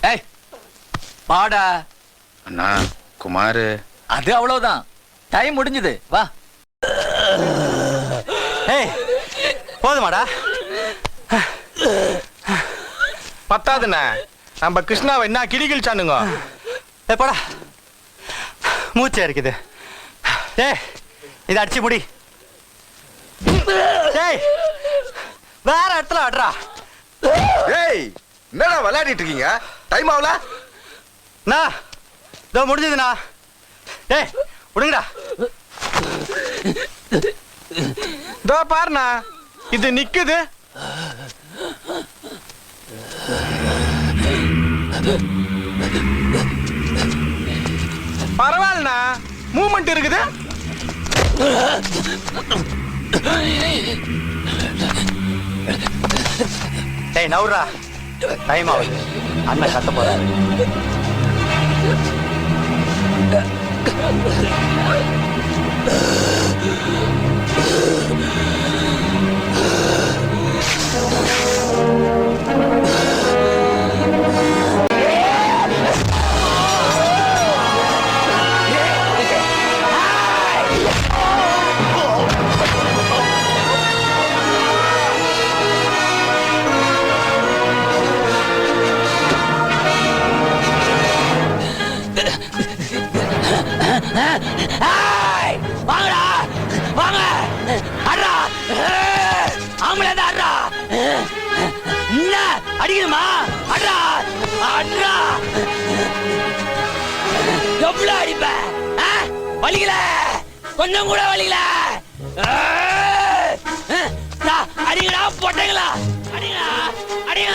ஏய் பாடா அண்ணா குமார். அது அவ்வளவுதான், டைம் முடிஞ்சது, வா. ஏய் போதுமாடா? பத்தாதுண்ணே, நம்ம கிருஷ்ணாவை என்ன கிளிகள் சானுங்க. போடா, மூச்சே இருக்குது. ஏய் இதை அடிச்சு முடி. ஏய் வேற இடத்துல ஆடுறா. ஏய் என்னடா விளையாடிட்டு இருக்கீங்க? டைம் ஆகல. நான் இதோ முடிஞ்சதுண்ணா. ஏய் விடுங்கடா. இதோ பாருண்ணா, இது நிக்குது. பரவாயில்லண்ணா, மூமெண்ட் இருக்குது. ஏய் நவுறா, டைம் ஆகுது. அண்ணன் கத்த போறாரு. வாங்கடா வாங்க, அட்ரா ஆம்பளை தான் அட்ரா. என்ன அடிக்கணுமா? அட்ரா அட்ரா. எவ்வளவு அடிப்ப? வலிக்கல, கொஞ்சம் கூட வலிக்கல. அடிங்கடா போட்டீங்களா? அடிங்கடா அடிங்க.